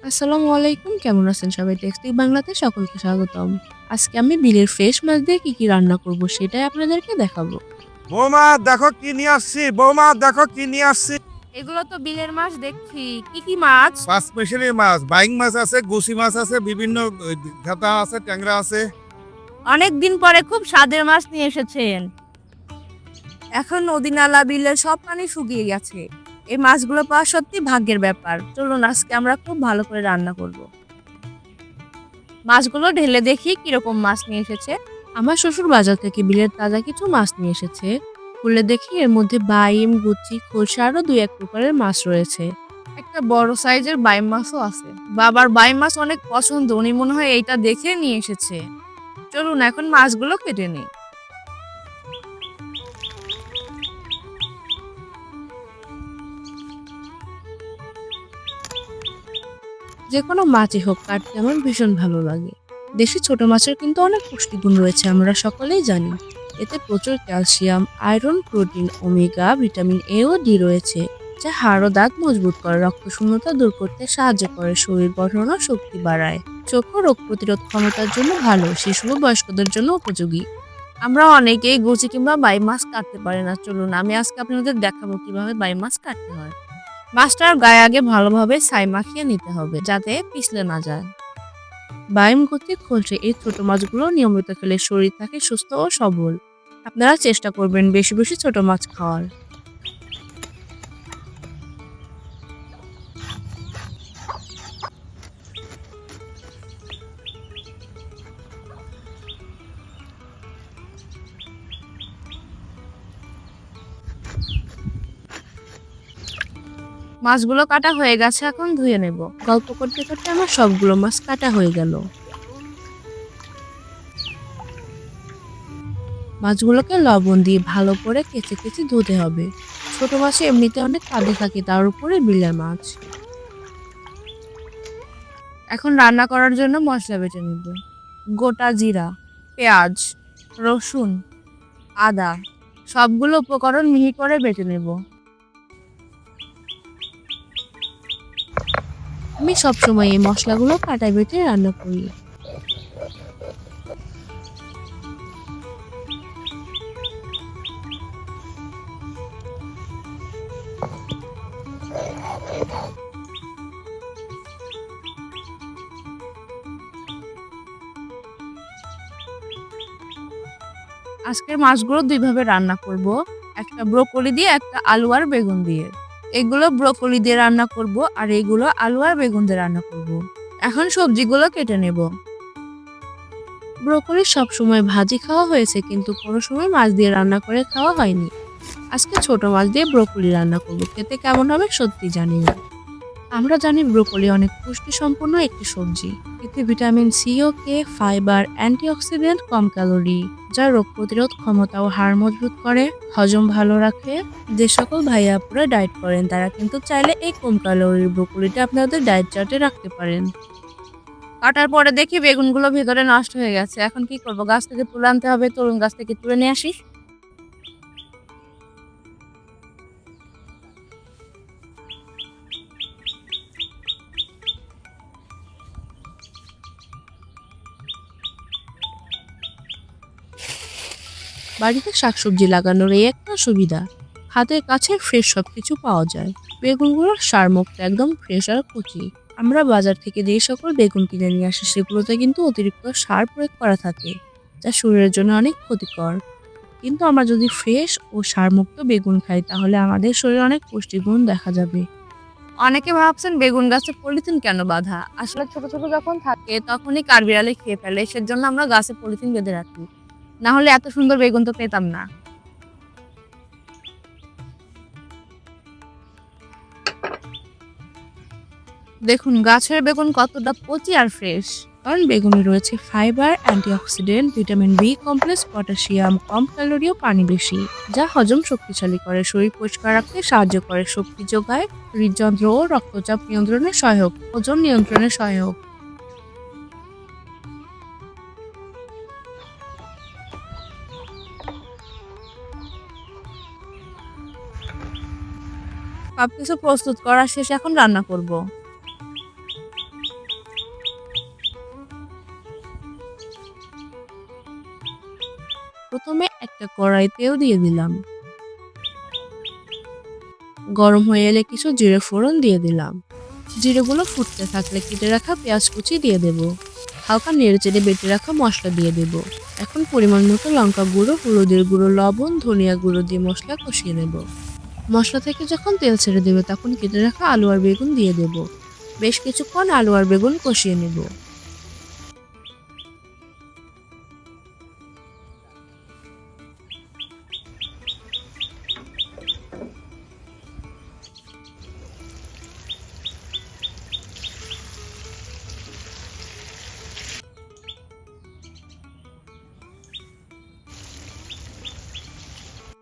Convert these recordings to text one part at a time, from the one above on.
আসসালামু আলাইকুম। কেমন আছেন সবাই? টেক্সটিক বাংলাতে সকলকে স্বাগতম। আজকে আমি বিলের ফ্রেশ মাছ দিয়ে কি রান্না করব সেটাই আপনাদেরকে দেখাবো। বৌমা দেখো কি নিয়ে আসছি, বৌমা দেখো কি নিয়ে আসছি। এগুলো তো বিলের মাছ দেখছি। কি মাছ? পাঁচ মিশালি মাছ, বাইং মাছ আছে, গুছি মাছ আছে, বিভিন্ন ধাতা আছে, ট্যাংরা আছে। অনেক দিন পরে খুব স্বাদের মাছ নিয়ে এসেছেন। এখন নদী নালা বিলের সব পানি শুকিয়ে গেছে। এই মাছগুলো পাওয়া সত্যি ভাগ্যের ব্যাপার। চলুন আজকে আমরা খুব ভালো করে রান্না করব। মাছগুলো ঢেলে দেখি কিরকম মাছ নিয়ে এসেছে। আমার শ্বশুর বাজার থেকে বিলের তাজা কিছু মাছ নিয়ে এসেছে। খুলে দেখি এর মধ্যে বাইম, গুচি, খোলসা আরো দুই এক প্রকারের মাছ রয়েছে। একটা বড় সাইজের বাইম মাছও আছে। বাবার বাইম মাছ অনেক পছন্দ, উনি মনে হয় এইটা দেখে নিয়ে এসেছে। চলুন এখন মাছগুলো কেটে নিই। যে কোনো মাছই হোক কাটতে আমার ভীষণ ভালো লাগে। দেশি ছোট মাছের কিন্তু অনেক পুষ্টিগুণ রয়েছে, আমরা সকলেই জানি। এতে প্রচুর calcium, iron, protein, omega, vitamin A ও ডি রয়েছে, যা হাড় ও দাঁত মজবুত করে, রক্ত শূন্যতা দূর করতে সাহায্য করে, শরীর গঠন ও শক্তি বাড়ায়, চোখ ও রোগ প্রতিরোধ ক্ষমতার জন্য ভালো, শিশু ও বয়স্কদের জন্য উপযোগী। আমরা অনেকেই গুচি কিংবা বাই মাছ কাটতে পারি না। চলুন আমি আজকে আপনাদের দেখাবো কিভাবে বাই মাছ কাটতে হয়। মাছটার গায়ে আগে ভালোভাবে ছাই মাখিয়ে নিতে হবে যাতে পিছলে না যায়। বাইম কর্তৃক খলসে এই ছোট মাছগুলো নিয়মিত খেলে শরীর থাকে সুস্থ ও সবল। আপনারা চেষ্টা করবেন বেশি বেশি ছোট মাছ খাওয়ার। মাছগুলো কাটা হয়ে গেছে, এখন ধুয়ে নেব। গল্প করতে করতে আমার সবগুলো মাছ কাটা হয়ে গেল। মাছগুলোকে লবণ দিয়ে ভালো করে কেচে কেচে ধুতে হবে। ছোট মাছে এমনিতে অনেক কাদা থাকে, তার উপরে বিলের মাছ। এখন রান্না করার জন্য মশলা বেটে নিব। গোটা জিরা, পেঁয়াজ, রসুন, আদা, সবগুলো উপকরণ মিহি করে বেটে নেব। আমি সবসময় এই মশলাগুলো কাটায় বেটে রান্না করি। আজকের মাছগুলো দুইভাবে রান্না করব। একটা ব্রোকলি দিয়ে, একটা আলু আর বেগুন দিয়ে। এগুলো ব্রোকলি দিয়ে রান্না করব আর এগুলো আলু আর বেগুন দিয়ে রান্না করব। এখন সবজিগুলো কেটে নেব। ব্রোকলি সবসময় ভাজি খাওয়া হয়েছে, কিন্তু কোনো সময় মাছ দিয়ে রান্না করে খাওয়া হয়নি। আজকে ছোট মাছ দিয়ে ব্রোকলি রান্না করব, খেতে কেমন হবে সত্যি জানি না। আমরা জানি ব্রোকলি অনেক পুষ্টি সম্পন্ন একটি সবজি। এতে ভিটামিন সি ও কে, ফাইবার, অ্যান্টিঅক্সিডেন্ট, কম ক্যালোরি, যা রোগ প্রতিরোধ ক্ষমতা ও হাড় মজবুত করে, হজম ভালো রাখে। যে সকল ভাইয়া আপুরা ডায়েট করেন তারা কিন্তু চাইলে এই কম ক্যালোরির ব্রোকলিটা আপনাদের ডায়েট চার্টে রাখতে পারেন। কাটার পরে দেখি বেগুনগুলো ভেতরে নষ্ট হয়ে গেছে। এখন কি করব? গাছ থেকে তুলে আনতে হবে, তরুণ গাছ থেকে তুলে নিয়ে আসি। বাড়িতে শাকসবজি লাগানোর এই একটা সুবিধা, হাতের কাছে ফ্রেশ সবকিছু পাওয়া যায়। বেগুনগুলোর সারমুখটা একদম ফ্রেশ আর কচি। আমরা বাজার থেকে যে সকল বেগুন কিনে নিয়ে আসি সেগুলোতে কিন্তু অতিরিক্ত সার প্রয়োগ করা থাকে, যা শরীরের জন্য অনেক ক্ষতিকর। কিন্তু আমরা যদি ফ্রেশ ও সারমুক্ত বেগুন খাই তাহলে আমাদের শরীরে অনেক পুষ্টিগুণ দেখা যাবে। অনেকে ভাবছেন বেগুন গাছে পলিথিন কেন বাঁধা? আসলে ছোট ছোট যখন থাকে তখনই কাঠবিড়ালি খেয়ে ফেলে, সেজন্য আমরা গাছে পলিথিন বেঁধে রাখি। না হলে এত সুন্দর বেগুন তো পেতাম না। দেখুন গাছের বেগুন কতটা কচি আর ফ্রেশ। কারণ বেগুনে রয়েছে fibre, antioxidant, vitamin B complex, potassium, কম ক্যালোরি ও পানি বেশি, যা হজম শক্তিশালী করে, শরীর পরিষ্কার রাখতে সাহায্য করে, শক্তি যোগায়, হৃদযন্ত্র ও রক্তচাপ নিয়ন্ত্রণে সহায়ক, ওজন নিয়ন্ত্রণে সহায়ক। সবকিছু প্রস্তুত করা শেষ, এখন রান্না করব। একটা কড়াই তেল দিয়ে দিলাম। গরম হয়ে এলে কিছু জিরে ফোড়ন দিয়ে দিলাম। জিরেগুলো ফুটতে থাকলে কেটে রাখা পেঁয়াজ কুচি দিয়ে দেব। হালকা নেড়েচেড়ে বেটে রাখা মশলা দিয়ে দেব। এখন পরিমাণ মতো লঙ্কা গুঁড়ো, হলুদের গুঁড়ো, লবণ, ধনিয়া গুঁড়ো দিয়ে মশলা কষিয়ে নেব। মশলা থেকে যখন তেল ছেড়ে দেবে তখন কেটে রাখা আলু আর বেগুন দিয়ে দেব। বেশ কিছুক্ষণ আলু আর বেগুন কষিয়ে নেব।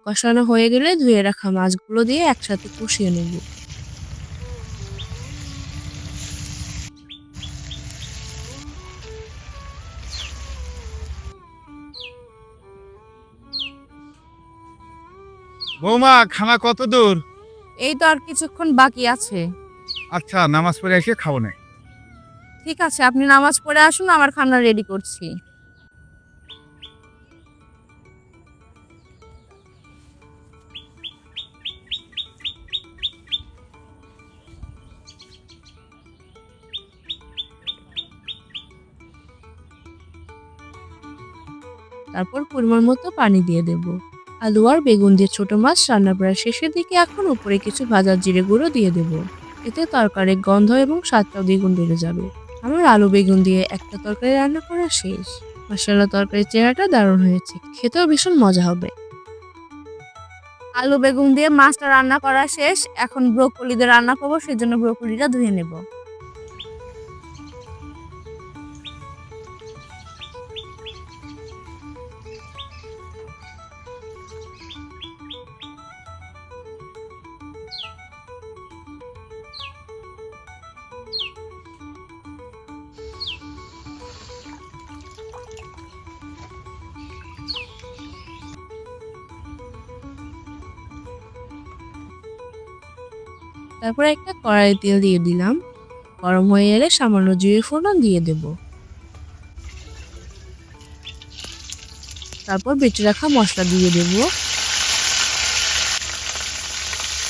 কষানো হয়ে গেলে ধুয়ে রাখা মাছগুলো দিয়ে একসাথে কষিয়ে নেব। বৌমা, খানা কত দূর? এই তো আর কিছুক্ষণ বাকি আছে। আচ্ছা, নামাজ পড়ে এসে খাবো না। ঠিক আছে, আপনি নামাজ পড়ে আসুন, আমার খানা রেডি করছি। তারপর পরিমাণ মতো পানি দিয়ে দেব। আলু আর বেগুন দিয়ে ছোট মাছ রান্না প্রায় শেষের দিকে, এখন উপরে কিছু ভাজা জিরে গুঁড়ো দিয়ে দেব। এতে তরকারির গন্ধ এবং স্বাদটাও দ্বিগুণ বেড়ে যাবে। আমার আলু বেগুন দিয়ে একটা তরকারি রান্না করা শেষ। মাশাআল্লাহ, তরকারির চেহারাটা দারুণ হয়েছে, খেতেও ভীষণ মজা হবে। আলু বেগুন দিয়ে মাছটা রান্না করা শেষ। এখন ব্রোকলি দিয়ে রান্না করবো, সেজন্য ব্রোকলিটা ধুয়ে নেব। তারপর একটা কড়াই তেল দিয়ে দিলাম। গরম হয়ে এলে সামান্য জিরে ফোড়ন দিয়ে দেব। তারপর বেটে রাখা মশলা দিয়ে দেব।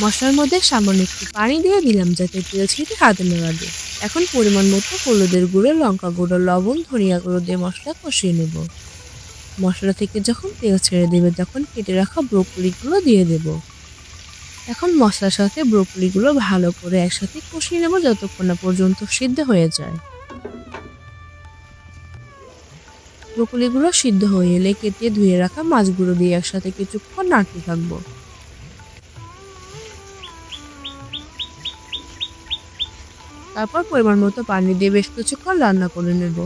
মশলার মধ্যে সামান্য একটু পানি দিয়ে দিলাম যাতে তেল ছিটে হাতে না লাগে। এখন পরিমাণ মতো হলুদের গুঁড়ো, লঙ্কা গুঁড়ো, লবণ, ধনিয়া গুঁড়ো দিয়ে মশলা কষিয়ে নেব। মশলা থেকে যখন তেল ছেড়ে দেবে তখন কেটে রাখা ব্রোকলিগুলো দিয়ে দেব। এখন মশলার সাথে ব্রোকলিগুলো ভালো করে একসাথে কষিয়ে নেব যতক্ষণ না পর্যন্ত সিদ্ধ হয়ে যায়। ব্রোকলিগুলো সিদ্ধ হয়ে এলে কেটে ধুয়ে রাখা মাছগুলো দিয়ে একসাথে কিছুক্ষণ নাড়তে থাকবো। তারপর পরিমাণ মতো পানি দিয়ে বেশ কিছুক্ষণ রান্না করে নেব।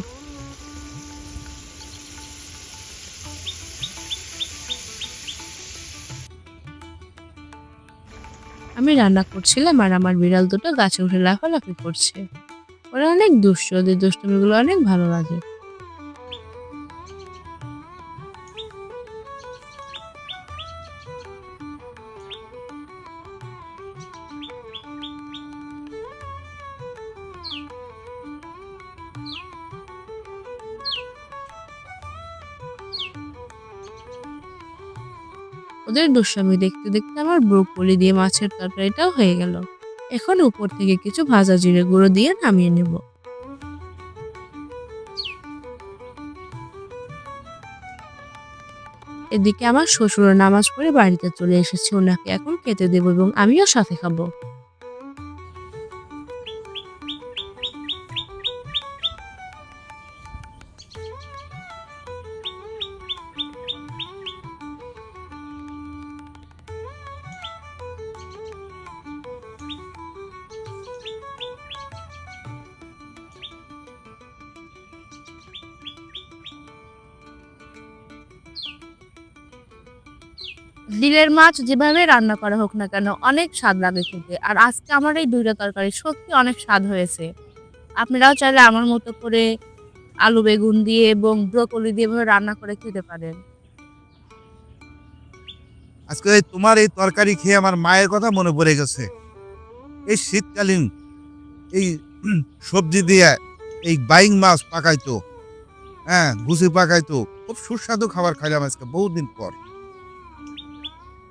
আমি রান্না করছিলাম আর আমার বিড়াল দুটো গাছে উঠে লাফালাফি করছে। ওরা অনেক দুষ্টু, ওদের দুষ্টুমিগুলো অনেক ভালো লাগে। ওদের দুষ্টামি দেখতে দেখতে আমার ব্রোকলি দিয়ে মাছের তরকারিটাও হয়ে গেল। এখন উপর থেকে কিছু ভাজা জিরে গুঁড়ো দিয়ে নামিয়ে নেব। এদিকে আমার শ্বশুর নামাজ পড়ে বাড়িতে চলে এসেছে, ওনাকে এখন খেতে দেবো এবং আমিও সাথে খাবো। দিলের মাছ যেভাবে রান্না করা হোক না কেন অনেক স্বাদ লাগে খেতে। আর আজকে আমার এই দুইটা তরকারি সত্যি অনেক স্বাদ হয়েছে। আপনারাও চাইলে আমার মতো করে আলু বেগুন দিয়ে এবং ব্রোকলি দিয়ে এভাবে রান্না করে খেতে পারেন। আজকে তোমার এই তরকারি খেয়ে আমার মায়ের কথা মনে পড়ে গেছে। এই শীতকালীন এই সবজি দিয়ে এই বাইং মাছ পাকাইতো, হ্যাঁ, গুছি পাকাইতো, খুব সুস্বাদু খাবার খাইলাম আজকে বহুদিন পর।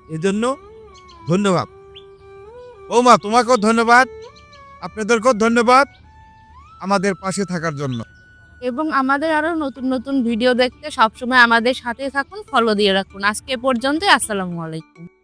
এজন্য ধন্যবাদ। বৌমা, তোমাকেও ধন্যবাদ, আপনাদেরকেও ধন্যবাদ আমাদের পাশে থাকার জন্য। এবং আমাদের আরো নতুন নতুন ভিডিও দেখতে সবসময় আমাদের সাথে থাকুন, ফলো দিয়ে রাখুন। আজকে এ পর্যন্তই। আসসালামু আলাইকুম।